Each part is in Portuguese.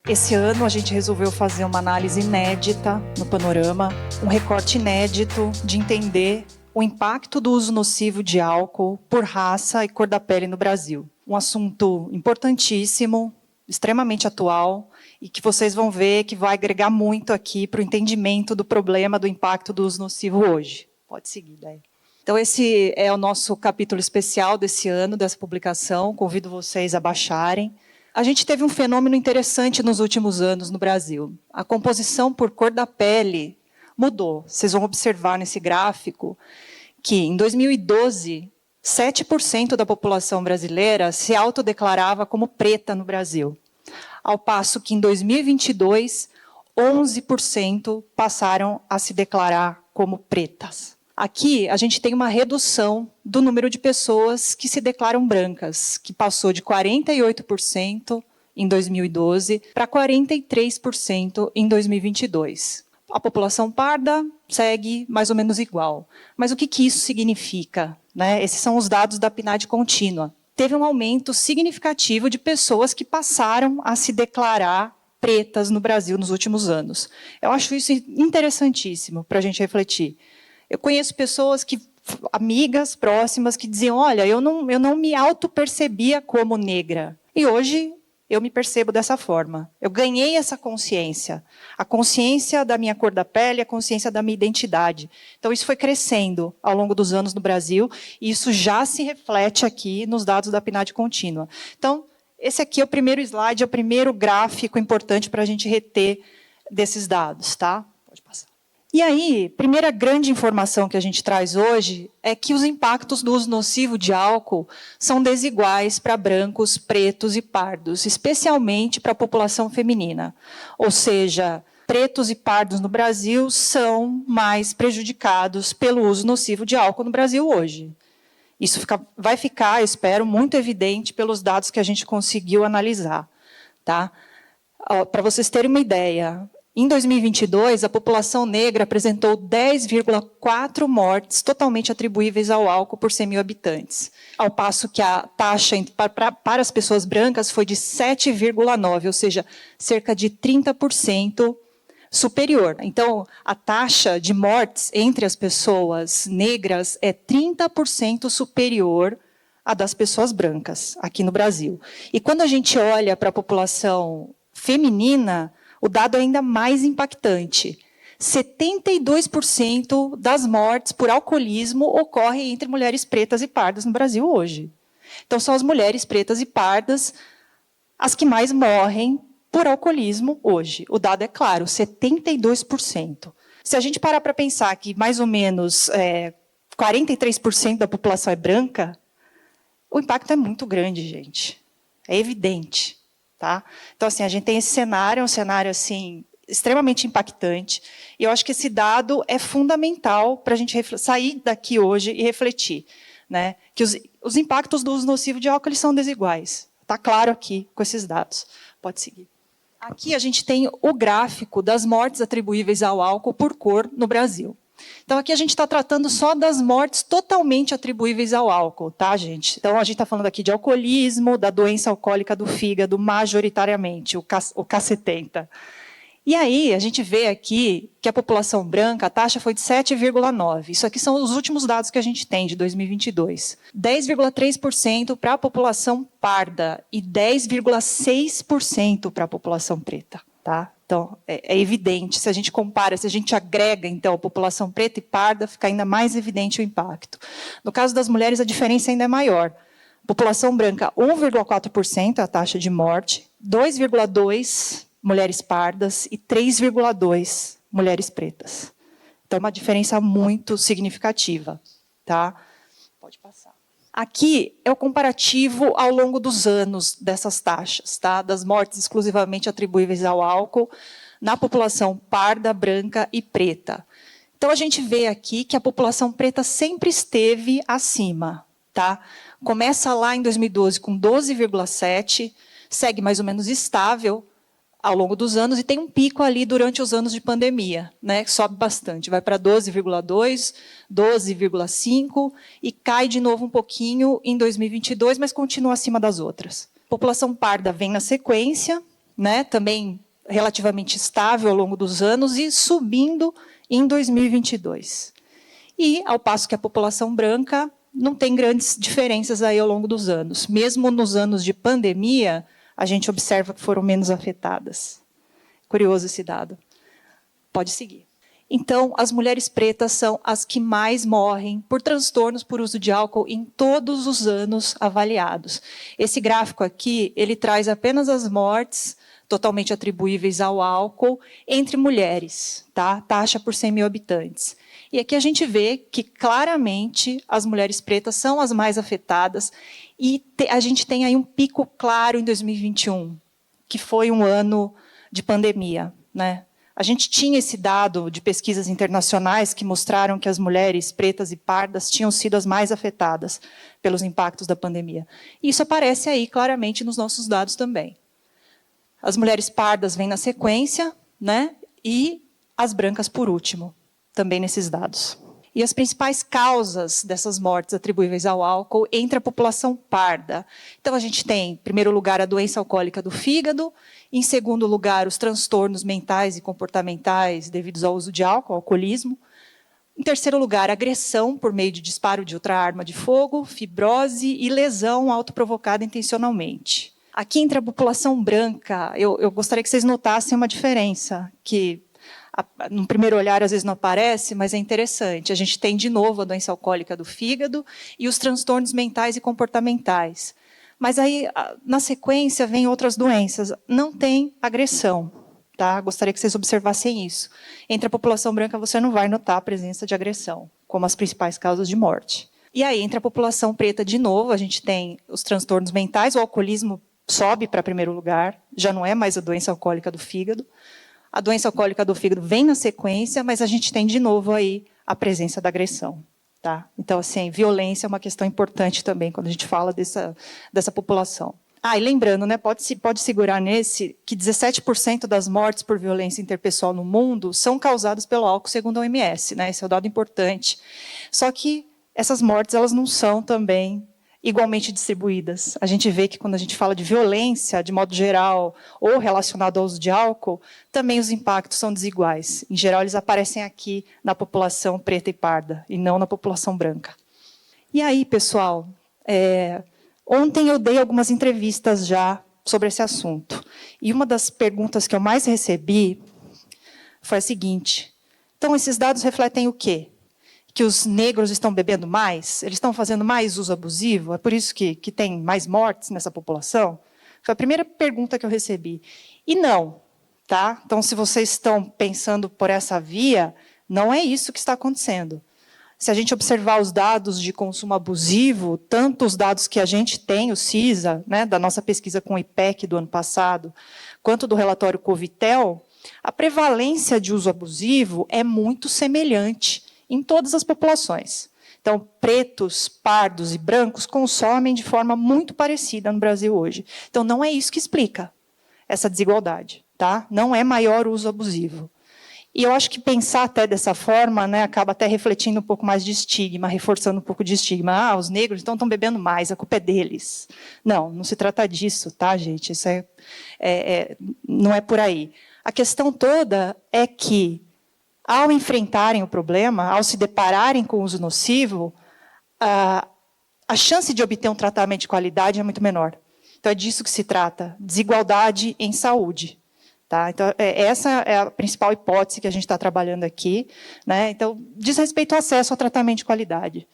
Esse ano a gente resolveu fazer uma análise inédita no Panorama, um recorte inédito de entender o impacto do uso nocivo de álcool por raça e cor da pele no Brasil. Um assunto importantíssimo, extremamente atual, e que vocês vão ver que vai agregar muito aqui para o entendimento do problema do impacto do uso nocivo hoje. Pode seguir, daí. Então, esse é o nosso capítulo especial desse ano, dessa publicação. Convido vocês a baixarem. A gente teve um fenômeno interessante nos últimos anos no Brasil. A composição por cor da pele mudou. Vocês vão observar nesse gráfico que, em 2012, 7% da população brasileira se autodeclarava como preta no Brasil, ao passo que, em 2022, 11% passaram a se declarar como pretas. Aqui, a gente tem uma redução do número de pessoas que se declaram brancas, que passou de 48% em 2012 para 43% em 2022. A população parda segue mais ou menos igual. Mas o que isso significa? Esses são os dados da PNAD contínua. Teve um aumento significativo de pessoas que passaram a se declarar pretas no Brasil nos últimos anos. Eu acho isso interessantíssimo para a gente refletir. Eu conheço pessoas, amigas próximas, que diziam, olha, eu não me auto-percebia como negra. E hoje eu me percebo dessa forma. Eu ganhei essa consciência. A consciência da minha cor da pele, a consciência da minha identidade. Então, isso foi crescendo ao longo dos anos no Brasil, e isso já se reflete aqui nos dados da PNAD contínua. Então, esse aqui é o primeiro slide, é o primeiro gráfico importante para a gente reter desses dados, tá? Pode passar. E aí, primeira grande informação que a gente traz hoje é que os impactos do uso nocivo de álcool são desiguais para brancos, pretos e pardos, especialmente para a população feminina. Ou seja, pretos e pardos no Brasil são mais prejudicados pelo uso nocivo de álcool no Brasil hoje. Isso vai ficar, eu espero, muito evidente pelos dados que a gente conseguiu analisar. Tá? Para vocês terem uma ideia, em 2022, a população negra apresentou 10,4 mortes totalmente atribuíveis ao álcool por 100 mil habitantes, ao passo que a taxa para as pessoas brancas foi de 7,9, ou seja, cerca de 30% superior. Então, a taxa de mortes entre as pessoas negras é 30% superior à das pessoas brancas aqui no Brasil. E quando a gente olha para a população feminina, o dado é ainda mais impactante. 72% das mortes por alcoolismo ocorrem entre mulheres pretas e pardas no Brasil hoje. Então, são as mulheres pretas e pardas as que mais morrem por alcoolismo hoje. O dado é claro, 72%. Se a gente parar para pensar que mais ou menos 43% da população é branca, o impacto é muito grande, gente. É evidente. Tá? Então, assim, a gente tem esse cenário, um cenário assim, extremamente impactante, e eu acho que esse dado é fundamental para a gente sair daqui hoje e refletir, que os impactos do uso nocivo de álcool eles são desiguais. Está claro aqui com esses dados. Pode seguir. Aqui a gente tem o gráfico das mortes atribuíveis ao álcool por cor no Brasil. Então, aqui a gente está tratando só das mortes totalmente atribuíveis ao álcool, tá, gente? Então, a gente está falando aqui de alcoolismo, da doença alcoólica do fígado, majoritariamente, o K70. E aí, a gente vê aqui que a população branca, a taxa foi de 7,9. Isso aqui são os últimos dados que a gente tem, de 2022. 10,3% para a população parda e 10,6% para a população preta, tá? Então, é evidente, se a gente compara, se a gente agrega, então, a população preta e parda, fica ainda mais evidente o impacto. No caso das mulheres, a diferença ainda é maior. População branca, 1,4% a taxa de morte, 2,2% mulheres pardas e 3,2% mulheres pretas. Então, é uma diferença muito significativa. Tá? Pode passar. Aqui é o comparativo ao longo dos anos dessas taxas, tá? Das mortes exclusivamente atribuíveis ao álcool na população parda, branca e preta. Então, a gente vê aqui que a população preta sempre esteve acima. Tá? Começa lá em 2012 com 12,7%, segue mais ou menos estável ao longo dos anos e tem um pico ali durante os anos de pandemia, que sobe bastante, vai para 12,2%, 12,5% e cai de novo um pouquinho em 2022, mas continua acima das outras. A população parda vem na sequência, né, também relativamente estável ao longo dos anos e subindo em 2022. E, ao passo que a população branca não tem grandes diferenças aí ao longo dos anos. Mesmo nos anos de pandemia, a gente observa que foram menos afetadas. Curioso esse dado. Pode seguir. Então, as mulheres pretas são as que mais morrem por transtornos por uso de álcool em todos os anos avaliados. Esse gráfico aqui, ele traz apenas as mortes totalmente atribuíveis ao álcool entre mulheres, tá? Taxa por 100 mil habitantes. E aqui a gente vê que, claramente, as mulheres pretas são as mais afetadas e a gente tem aí um pico claro em 2021, que foi um ano de pandemia, né? A gente tinha esse dado de pesquisas internacionais que mostraram que as mulheres pretas e pardas tinham sido as mais afetadas pelos impactos da pandemia. E isso aparece aí claramente nos nossos dados também. As mulheres pardas vêm na sequência, né? E as brancas por último, também nesses dados. E as principais causas dessas mortes atribuíveis ao álcool entre a população parda. Então, a gente tem, em primeiro lugar, a doença alcoólica do fígado, em segundo lugar, os transtornos mentais e comportamentais devidos ao uso de álcool, alcoolismo. Em terceiro lugar, agressão por meio de disparo de outra arma de fogo, fibrose e lesão autoprovocada intencionalmente. Aqui, entre a população branca, eu gostaria que vocês notassem uma diferença, que no primeiro olhar às vezes não aparece, mas é interessante. A gente tem de novo a doença alcoólica do fígado e os transtornos mentais e comportamentais. Mas aí, na sequência, vem outras doenças. Não tem agressão, tá? Gostaria que vocês observassem isso. Entre a população branca, você não vai notar a presença de agressão, como as principais causas de morte. E aí, entre a população preta, de novo, a gente tem os transtornos mentais, o alcoolismo sobe para primeiro lugar, já não é mais a doença alcoólica do fígado. A doença alcoólica do fígado vem na sequência, mas a gente tem de novo aí a presença da agressão. Tá? Então, assim, violência é uma questão importante também quando a gente fala dessa população. E lembrando, né, pode segurar nesse, que 17% das mortes por violência interpessoal no mundo são causadas pelo álcool, segundo a OMS. Né? Esse é um dado importante. Só que essas mortes elas não são também igualmente distribuídas. A gente vê que quando a gente fala de violência, de modo geral, ou relacionado ao uso de álcool, também os impactos são desiguais. Em geral, eles aparecem aqui na população preta e parda, e não na população branca. E aí, pessoal, ontem eu dei algumas entrevistas já sobre esse assunto. E uma das perguntas que eu mais recebi foi a seguinte: então, esses dados refletem o quê? Que os negros estão bebendo mais? Eles estão fazendo mais uso abusivo? É por isso que tem mais mortes nessa população? Foi a primeira pergunta que eu recebi. E não, tá? Então, se vocês estão pensando por essa via, não é isso que está acontecendo. Se a gente observar os dados de consumo abusivo, tanto os dados que a gente tem, o CISA, né, da nossa pesquisa com o IPEC do ano passado, quanto do relatório Covitel, a prevalência de uso abusivo é muito semelhante em todas as populações. Então, pretos, pardos e brancos consomem de forma muito parecida no Brasil hoje. Então, não é isso que explica essa desigualdade. Tá? Não é maior uso abusivo. E eu acho que pensar até dessa forma, né, acaba até refletindo um pouco mais de estigma, reforçando um pouco de estigma. Os negros então estão bebendo mais, a culpa é deles. Não se trata disso, tá, gente? Isso não é por aí. A questão toda é que, ao enfrentarem o problema, ao se depararem com o uso nocivo, a chance de obter um tratamento de qualidade é muito menor. Então, é disso que se trata, desigualdade em saúde. Tá? Então, essa é a principal hipótese que a gente está trabalhando aqui. Né? Então, diz respeito ao acesso ao tratamento de qualidade.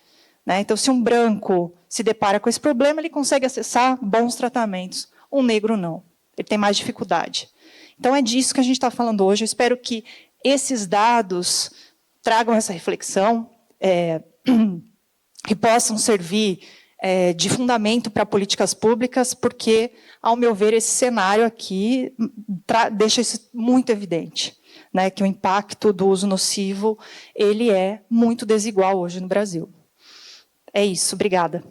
Né? Então, se um branco se depara com esse problema, ele consegue acessar bons tratamentos. Um negro não. Ele tem mais dificuldade. Então, é disso que a gente está falando hoje. Eu espero que esses dados tragam essa reflexão e possam servir de fundamento para políticas públicas, porque, ao meu ver, esse cenário aqui deixa isso muito evidente, né, que o impacto do uso nocivo ele é muito desigual hoje no Brasil. É isso, obrigada.